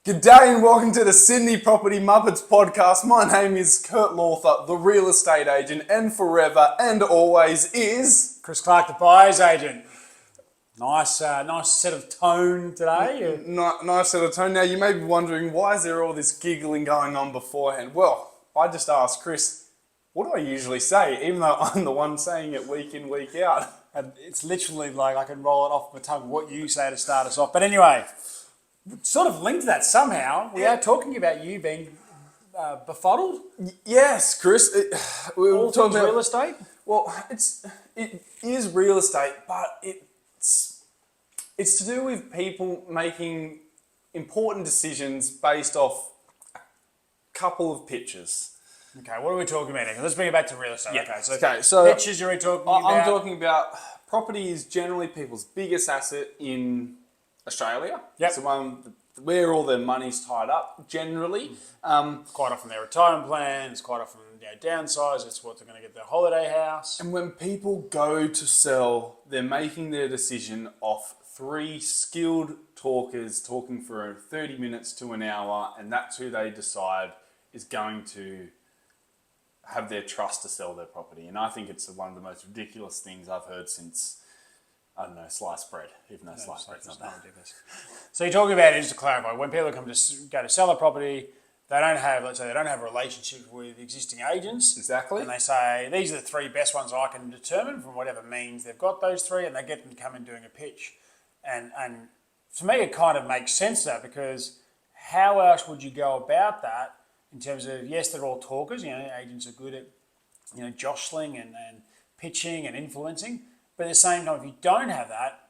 Good day and welcome to the Sydney Property Muppets podcast. My name is Kurt Lawther, the real estate agent, and forever and always is... Chris Clark, the buyer's agent. Nice set of tone today. Nice set of tone. Now you may be wondering, why is there all this giggling going on beforehand? Well, I just asked Chris, what do I usually say, even though I'm the one saying it week in, week out? And it's literally like I can roll it off my tongue what you say to start us off. But anyway, sort of linked to that somehow. We are talking about you being befuddled. Yes, Chris. All things real estate. Well, it is real estate, but it's to do with people making important decisions based off a couple of pictures. Okay, what are we talking about here? Let's bring it back to real estate. Yeah. Okay, so pictures you're talking about. I'm talking about property is generally people's biggest asset in Australia. Yep. It's the one where all their money's tied up, generally. Quite often their retirement plans, quite often downsize, it's what they're going to get their holiday house. And when people go to sell, they're making their decision off three skilled talkers talking for 30 minutes to an hour, and that's who they decide is going to have their trust to sell their property. And I think it's one of the most ridiculous things I've heard since, I don't know, sliced bread, even though sliced bread's not that ridiculous. So you're talking about, just to clarify, when people come to go to sell a property, they don't have, let's say, they don't have a relationship with existing agents. Exactly. And they say, these are the three best ones I can determine from whatever means they've got those three, and they get them to come in doing a pitch. And to me, it kind of makes sense that, because how else would you go about that in terms of, yes, they're all talkers, agents are good at, jostling and pitching and influencing. But at the same time, if you don't have that,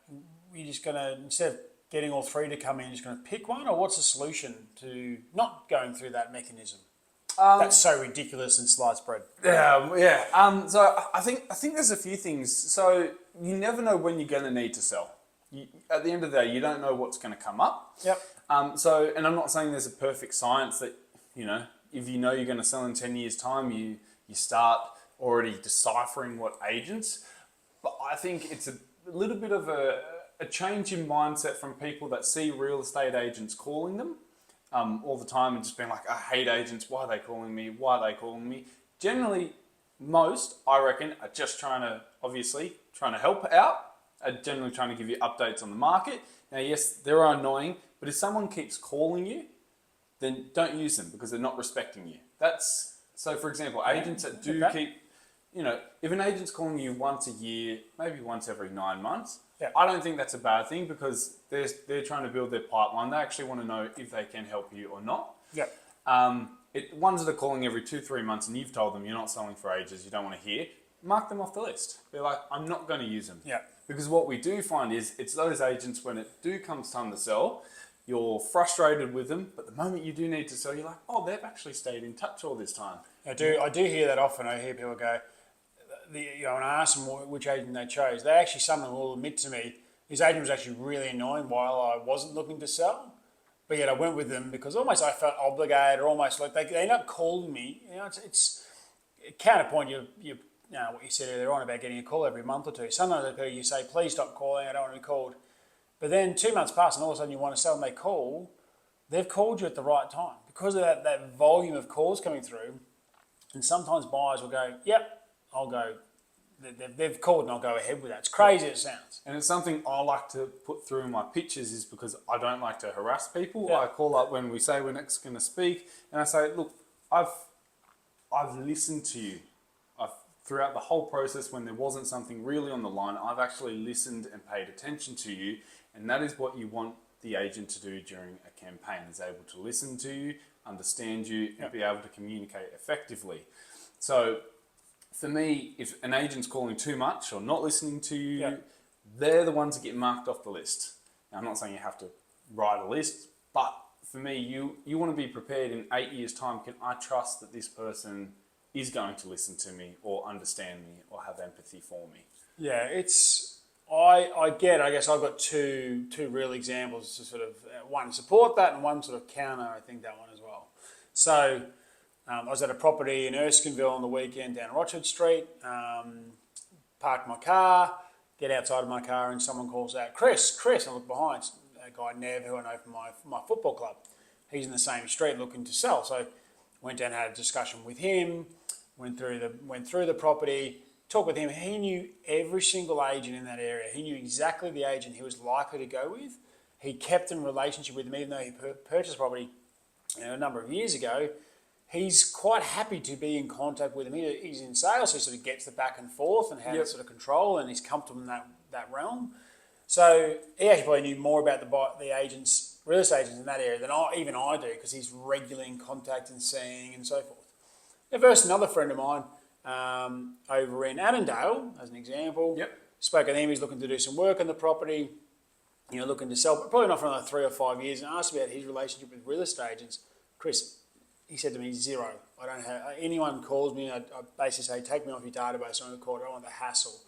you're just going to, instead of getting all three to come in, you're just going to pick one? Or what's the solution to not going through that mechanism? That's so ridiculous in sliced bread. Yeah. So I think there's a few things. So you never know when you're going to need to sell. At the end of the day, you don't know what's going to come up. Yep. And I'm not saying there's a perfect science that, if you know you're going to sell in 10 years' time, you start already deciphering what agents. But I think it's a little bit of a change in mindset from people that see real estate agents calling them all the time and just being like, I hate agents. Why are they calling me? Why are they calling me? Generally, most, I reckon, are just trying to help out, are generally trying to give you updates on the market. Now, yes, they're annoying, but if someone keeps calling you, then don't use them because they're not respecting you. So, for example, agents that do keep... if an agent's calling you once a year, maybe once every 9 months, I don't think that's a bad thing because they're trying to build their pipeline. They actually want to know if they can help you or not. Yeah. Ones that are calling every 2-3 months and you've told them you're not selling for ages, you don't want to hear, mark them off the list. Be like, I'm not going to use them. Yeah. Because what we do find is it's those agents when it comes time to sell, you're frustrated with them, but the moment you do need to sell, you're like, oh, they've actually stayed in touch all this time. I do hear that often. I hear people go, when I ask them which agent they chose, some of them will admit to me, his agent was actually really annoying while I wasn't looking to sell, but yet I went with them because almost I felt obligated, or almost like they end up calling me. It's counterpoint. What you said earlier on about getting a call every month or two. Sometimes you say, please stop calling, I don't want to be called. But then 2 months pass and all of a sudden you want to sell and they call. They've called you at the right time because of that volume of calls coming through. And sometimes buyers will go, yep, I'll go. They've called and I'll go ahead with that. It's crazy as it sounds. And it's something I like to put through in my pitches is because I don't like to harass people. Yeah. I call up when we say we're next going to speak and I say, look, I've listened to you. Throughout the whole process when there wasn't something really on the line, I've actually listened and paid attention to you. And that is what you want the agent to do during a campaign, is able to listen to you, understand you, and be able to communicate effectively. So for me, if an agent's calling too much or not listening to you, they're the ones that get marked off the list. Now, I'm not saying you have to write a list, but for me, you want to be prepared in 8 years' time. Can I trust that this person is going to listen to me or understand me or have empathy for me? Yeah, I guess I've got two real examples to sort of, one support that and one sort of counter, I think, that one as well. So I was at a property in Erskineville on the weekend down Rochard Street, parked my car, get outside of my car and someone calls out, Chris, I look behind, it's a guy Nev who I know from my football club. he's in the same street looking to sell. So went down, had a discussion with him, went through the property, talked with him. He knew every single agent in that area. He knew exactly the agent he was likely to go with. He kept in relationship with him, even though he purchased property a number of years ago. He's quite happy to be in contact with him. He's in sales, so he sort of gets the back and forth and how to sort of control, and he's comfortable in that realm. So he actually probably knew more about the agents, real estate agents in that area than even I do, because he's regularly in contact and seeing and so forth. Now, versus another friend of mine over in Annandale, as an example, spoke to him. He's looking to do some work on the property, looking to sell, but probably not for another 3 or 5 years, and asked about his relationship with real estate agents. Chris, he said to me, 0. I don't have, anyone calls me, I basically say, take me off your database on the call. I don't want the hassle.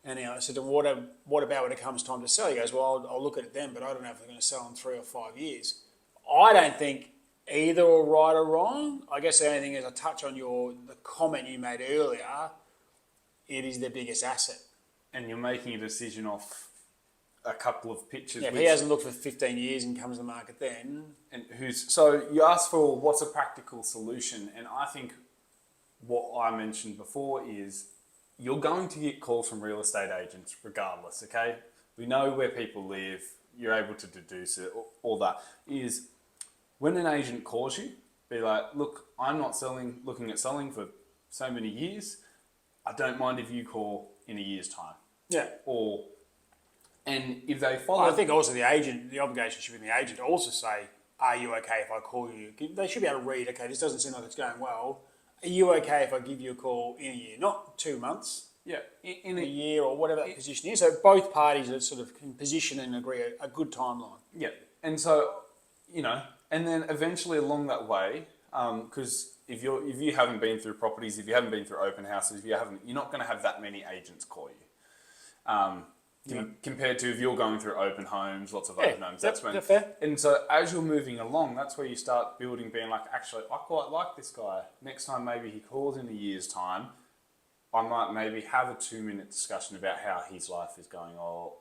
And I said to him, what about when it comes time to sell? He goes, well, I'll look at it then, but I don't know if they're going to sell in 3 or 5 years. I don't think either are right or wrong. I guess the only thing is, I touch on the comment you made earlier. It is their biggest asset. And you're making a decision off a couple of pictures. Yeah, if he hasn't looked for 15 years and comes to the market then. And so you asked for what's a practical solution, and I think what I mentioned before is you're going to get calls from real estate agents regardless, okay? We know where people live, you're able to deduce it, all that. Is when an agent calls you, be like, look, I'm not looking at selling for so many years. I don't mind if you call in a year's time. Yeah. And if they follow... I think also the obligation should be the agent to also say, are you okay if I call you? They should be able to read, okay, this doesn't seem like it's going well. Are you okay if I give you a call in a year? Not 2 months. Yeah, in a year or whatever that position is. So both parties are sort of in position and agree a good timeline. Yeah, and so, and then eventually along that way, because if you haven't been through properties, if you haven't been through open houses, you're not going to have that many agents call you. Compared to if you're going through open homes, lots of open homes, that's when. Fair. And so as you're moving along, that's where you start building, being like, actually, I quite like this guy. Next time maybe he calls in a year's time, I might maybe have a 2-minute discussion about how his life is going, or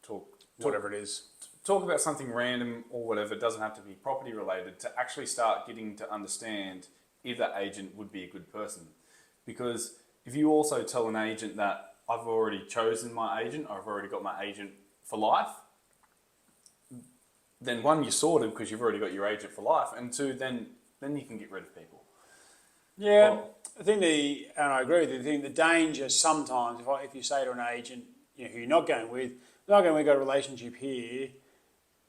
talk whatever it is. Talk about something random or whatever. It doesn't have to be property related, to actually start getting to understand if that agent would be a good person. Because if you also tell an agent that I've already chosen my agent, or I've already got my agent for life, then 1, you're sorted because you've already got your agent for life, and 2, then you can get rid of people. Yeah, I think and I agree with you, the danger sometimes, if you say to an agent who you're not going with, we've got a relationship here,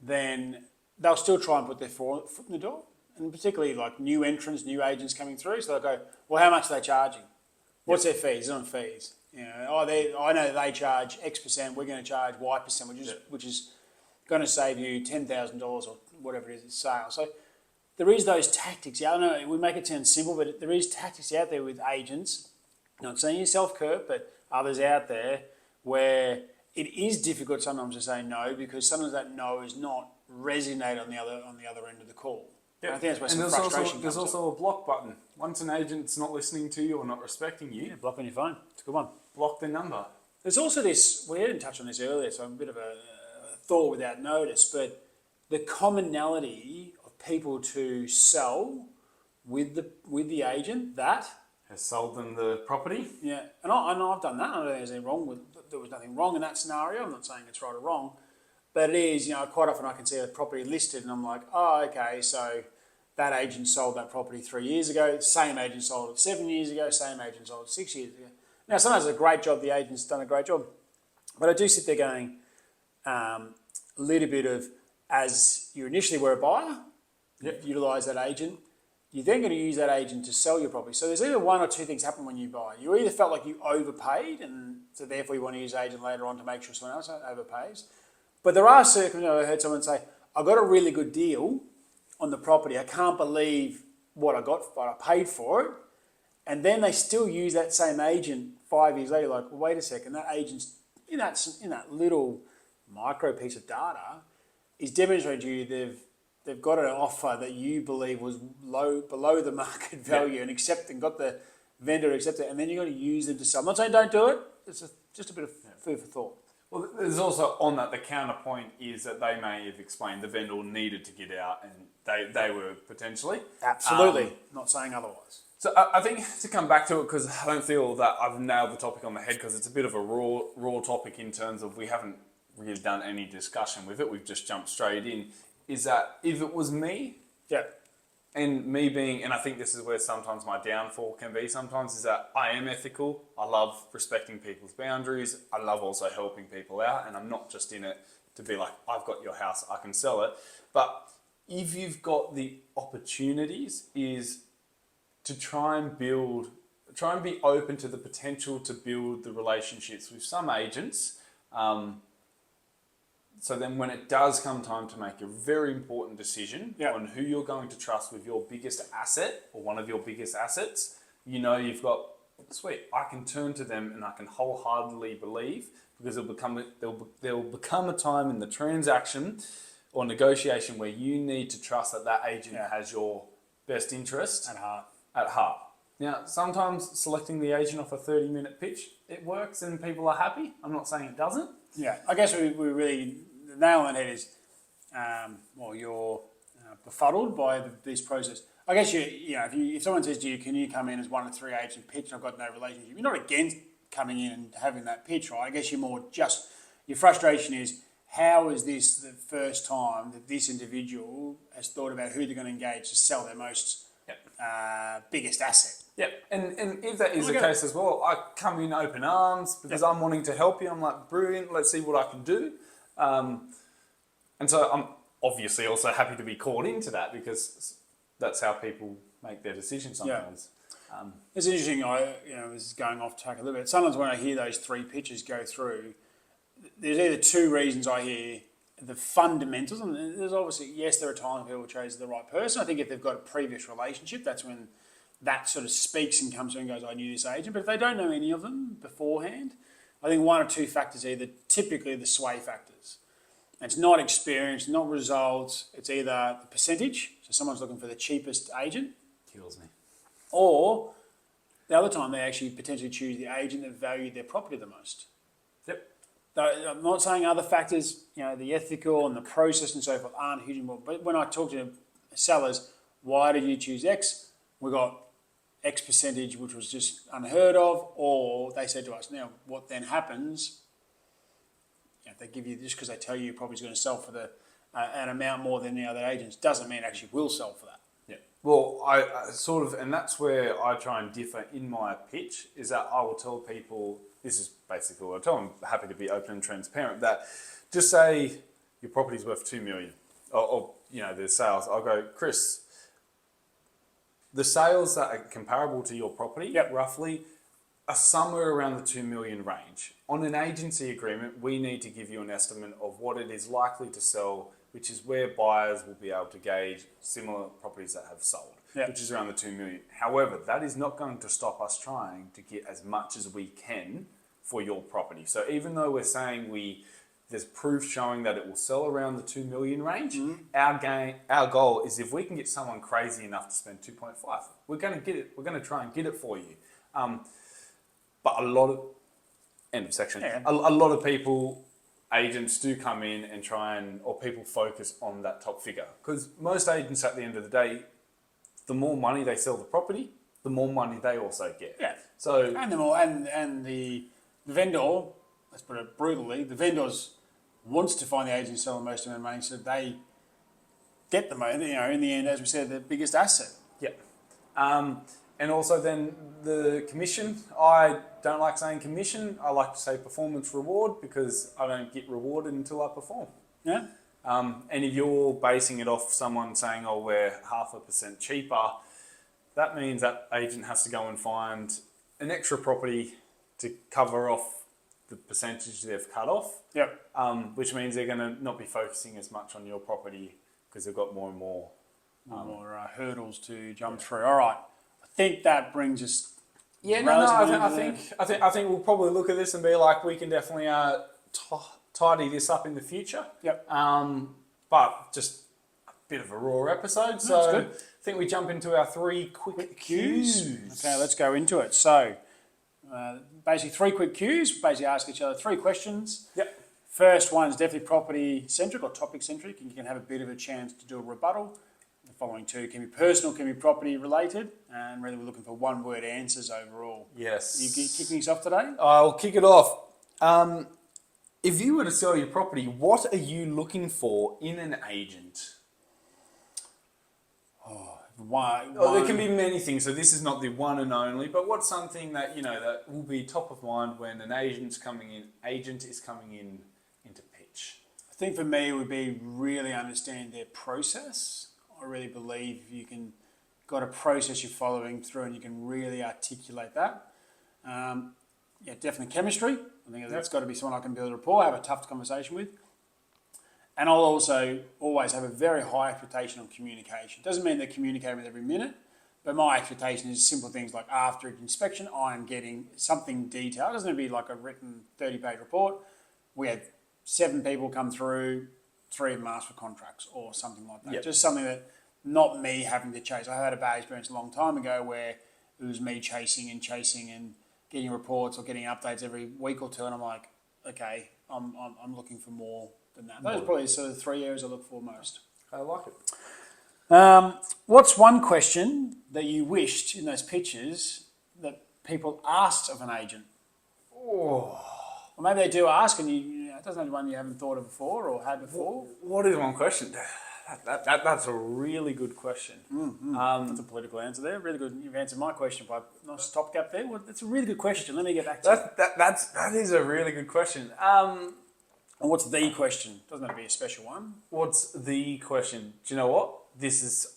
then they'll still try and put their foot in the door, and particularly like new entrants, new agents coming through, so they'll go, well, how much are they charging? What's their fees? It's on fees. I know they charge X percent, we're going to charge Y percent, which is going to save you $10,000 or whatever it is in sales. So there is those tactics. I know we make it sound simple, but there is tactics out there with agents, not saying yourself, Kurt, but others out there, where it is difficult sometimes to say no, because sometimes that no is not resonate on the other end of the call. Yeah. I think that's where some frustration there's also a block button. Once an agent's not listening to you or not respecting you, block on your phone. It's a good one. Block their number. There's also this, we didn't touch on this earlier, so I'm a bit of a thought without notice, but the commonality of people to sell with the agent that has sold them the property. Yeah, and I've done that. I don't think there's anything wrong there was nothing wrong in that scenario. I'm not saying it's right or wrong, but it is, quite often I can see a property listed and I'm like, oh, okay, so that agent sold that property 3 years ago, same agent sold it 7 years ago, same agent sold it 6 years ago. Now, sometimes it's a great job, the agent's done a great job, but I do sit there going, a little bit of, as you initially were a buyer, utilise that agent, you're then going to use that agent to sell your property. So there's either 1 or 2 things happen when you buy. You either felt like you overpaid, and so therefore you want to use agent later on to make sure someone else overpays. But there are circumstances, I heard someone say, I got a really good deal on the property. I can't believe what I paid for it. And then they still use that same agent 5 years later, like, well, wait a second, that agent's in that little micro piece of data is demonstrating to you they've got an offer that you believe was below the market value and got the vendor to accept it, and then you're going to use them to sell. I'm not saying don't do it. It's just a bit of food for thought. Well, there's also on that, the counterpoint is that they may have explained the vendor needed to get out and they were potentially. Absolutely. Not saying otherwise. So I think to come back to it, because I don't feel that I've nailed the topic on the head, because it's a bit of a raw topic in terms of we haven't really done any discussion with it. We've just jumped straight in. Is that if it was me, Yeah. and me being, and I think this is where sometimes my downfall can be sometimes, is that I am ethical. I love respecting people's boundaries. I love also helping people out, and I'm not just in it to be like, I've got your house, I can sell it. But if you've got the opportunities, is to try and be open to the potential to build the relationships with some agents. So then when it does come time to make a very important decision on who you're going to trust with your biggest asset or one of your biggest assets, you know you've got, sweet, I can turn to them and I can wholeheartedly believe, because there'll become a time in the transaction or negotiation where you need to trust that agent has your best interest at heart. Now, sometimes selecting the agent off a 30-minute pitch, it works and people are happy. I'm not saying it doesn't. Yeah, I guess we really, the nail on the head is, you're befuddled by this process. I guess if someone says to you, can you come in as one of 3 agents and pitch, and I've got no relationship, you're not against coming in and having that pitch, right? I guess you're more just, your frustration is, how is this the first time that this individual has thought about who they're going to engage to sell their most biggest asset? Yeah, and if that is the case as well, I come in open arms because I'm wanting to help you. I'm like, brilliant, let's see what I can do. And so I'm obviously also happy to be called into that, because that's how people make their decisions sometimes. It's interesting, this is going off track a little bit. Sometimes when I hear those 3 pitches go through, there's either 2 reasons I hear the fundamentals, and there's obviously, yes, there are times people choose the right person. I think if they've got a previous relationship, that's when that sort of speaks and comes in and goes, I knew this agent. But if they don't know any of them beforehand, I think 1 or 2 factors, either typically the sway factors. And it's not experience, not results. It's either the percentage, so someone's looking for the cheapest agent. Kills me. Or the other time they actually potentially choose the agent that valued their property the most. Yep. I'm not saying other factors, the ethical and the process and so forth aren't huge anymore. But when I talk to sellers, why did you choose X? We got X percentage, which was just unheard of, or they said to us, now what then happens, they give you, just because they tell you your property's going to sell for an amount more than the other agents, doesn't mean it actually will sell for that. Yeah. Well, I sort of, and that's where I try and differ in my pitch, is that I will tell people, this is basically what I tell them, I'm happy to be open and transparent, that just say your property's worth 2 million, or there's sales. I'll go, Chris, the sales that are comparable to your property, roughly, are somewhere around the 2 million range. On an agency agreement, we need to give you an estimate of what it is likely to sell, which is where buyers will be able to gauge similar properties that have sold, which is around the 2 million. However, that is not going to stop us trying to get as much as we can for your property. So even though we're saying there's proof showing that it will sell around the 2 million range, our goal is, if we can get someone crazy enough to spend 2.5, we're going to get it. We're going to try and get it for you. But a lot of, end of section, a lot of people, agents do come in and or people focus on that top figure. Because most agents at the end of the day, the more money they sell the property, the more money they also get. Yeah. So, and the vendor, let's put it brutally, the vendors wants to find the agent selling most of their money, so they get the money, in the end, as we said, the biggest asset. Yeah. And also then the commission, I don't like saying commission, I like to say performance reward, because I don't get rewarded until I perform. Yeah. And if you're basing it off someone saying, oh, we're 0.5% cheaper, that means that agent has to go and find an extra property to cover off the percentage they've cut off. Yep. Which means they're going to not be focusing as much on your property, because they've got more and more hurdles to jump through. All right. I think that brings us. Yeah, I think we'll probably look at this and be like, we can definitely tidy this up in the future. Yep. But just a bit of a raw episode. So good. I think we jump into our 3 quick cues. Okay, let's go into it. So basically 3 quick cues. Basically ask each other 3 questions. Yep. First one is definitely property centric or topic centric, and you can have a bit of a chance to do a rebuttal. The following two can be personal, can be property related, and really we're looking for one-word answers overall. Yes. You kicking us off today? I'll kick it off. If you were to sell your property, what are you looking for in an agent? There can be many things, so this is not the one and only, but what's something that, that will be top of mind when an agent is coming in into pitch? I think for me it would be really understand their process. I really believe got a process you're following through and you can really articulate that. Definitely chemistry. I think that's got to be someone I can build a rapport, have a tough conversation with. And I'll also always have a very high expectation on communication. Doesn't mean they're communicating with every minute, but my expectation is simple things like after an inspection, I am getting something detailed. It doesn't have to be like a written 30-page report. We had 7 people come through, 3 of them asked for contracts or something like that. Yep. Just something that not me having to chase. I had a bad experience a long time ago where it was me chasing and getting reports or getting updates every week or two, and I'm like, okay, I'm looking for more than that. Those are probably sort of the 3 areas I look for most. I like it. What's one question that you wished in those pitches that people asked of an agent? Oh. Or maybe they do ask and it doesn't have one you haven't thought of before or had before. What is one question? That's a really good question. That's a political answer there. Really good. You've answered my question by nice stopgap there. Well, that's a really good question. Let me get back to it. That is a really good question. And what's the question? Doesn't have to be a special one. What's the question? Do you know what?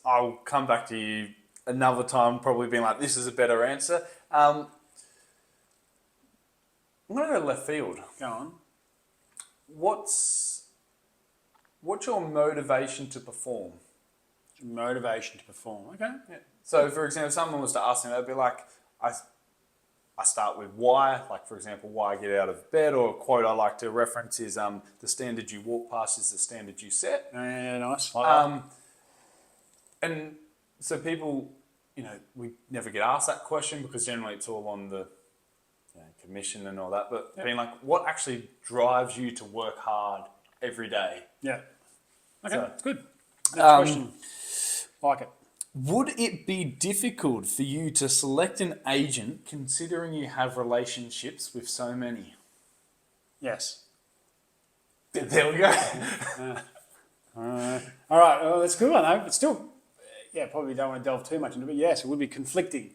I'll come back to you another time, probably being like, this is a better answer. I'm going to go left field. Go on. What's your motivation to perform? Motivation to perform. Okay. Yeah. So, for example, if someone was to ask me, they'd be like, I start with why, like, for example, why I get out of bed, or a quote I like to reference is the standard you walk past is the standard you set. Yeah, nice. And so people, we never get asked that question because generally it's all on the commission and all that, but being like, what actually drives you to work hard every day? Yeah. Okay, So, that's good. Next question. Like it. Would it be difficult for you to select an agent considering you have relationships with so many? Yes. There we go. All right, well, that's a good one though. But still, probably don't want to delve too much into it. But yes, it would be conflicting.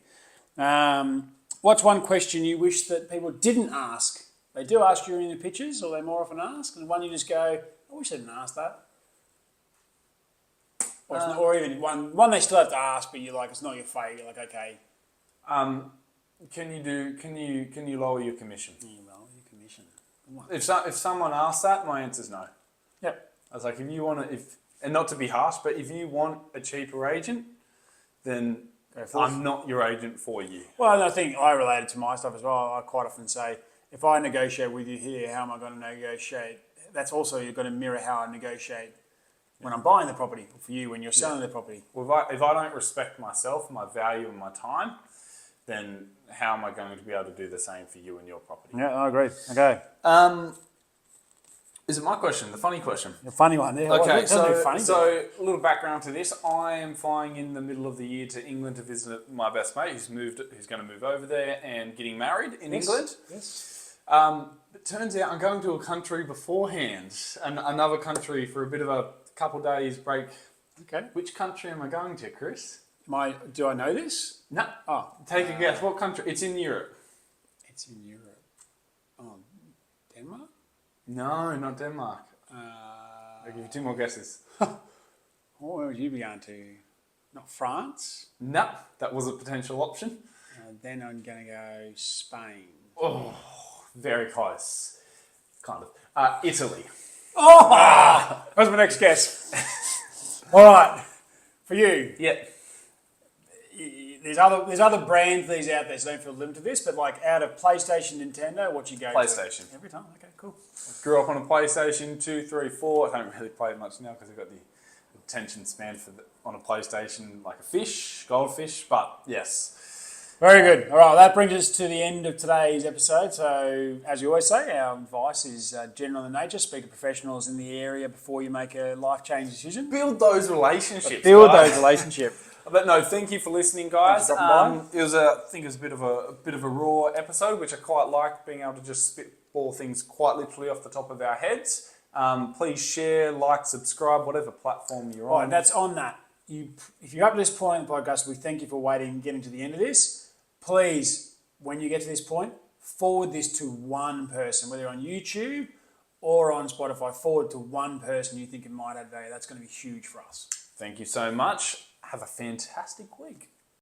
What's one question you wish that people didn't ask? They do ask you in the pitches, or they more often ask, and one you just go, I wish they didn't ask that. Or even one they still have to ask, but you're like, it's not your favourite. You're like, okay. Can you lower your commission? You lower your commission. If someone asks that, my answer's no. Yep. I was like, if you want to, and not to be harsh, but if you want a cheaper agent, then I'm not your agent for you. Well, and I think I related to my stuff as well. I quite often say, if I negotiate with you here, how am I going to negotiate? That's also, you've got to mirror how I negotiate when I'm buying the property, or for you when you're selling the property. Well, if I don't respect myself, my value and my time, then how am I going to be able to do the same for you and your property? Yeah, I agree. Okay. Is it my question? The funny question? A funny one there. Okay, Funny, so a little background to this. I am flying in the middle of the year to England to visit my best mate who's going to move over there and getting married in England. Yes. It turns out I'm going to a country beforehand, another country for a bit of a couple days break. Okay. Which country am I going to, Chris? Do I know this? No. Oh. Take a guess. What country? It's in Europe. It's in Europe. Oh, Denmark? No, not Denmark. I'll give you 2 more guesses. Where would you be going to? Not France? No, that was a potential option. Then I'm going to go Spain. Oh, very close. Kind of. Italy. Oh! That was my next guess. All right. For you. Yeah. There's other brands these out there, so don't feel limited to this, but like out of PlayStation, Nintendo, what you go PlayStation. to? Every time? Okay, cool. Grew up on a PlayStation 2, 3, 4. I don't really play it much now because I've got the attention span on a PlayStation like a fish, goldfish, but yes. Very good. All right, that brings us to the end of today's episode. So, as you always say, our advice is general in nature. Speak to professionals in the area before you make a life-changing decision. Build those relationships. Build guys. those relationships. But no, thank you for listening, guys. Thanks for dropping I think it was a bit of a raw episode, which I quite like, being able to just spitball things quite literally off the top of our heads. Please share, like, subscribe, whatever platform you're on. Right, that's on that. If you're up to this point in the podcast, we thank you for waiting and getting to the end of this. Please, when you get to this point, forward this to one person, whether on YouTube or on Spotify. Forward to one person you think it might add value. That's going to be huge for us. Thank you so much. Have a fantastic week.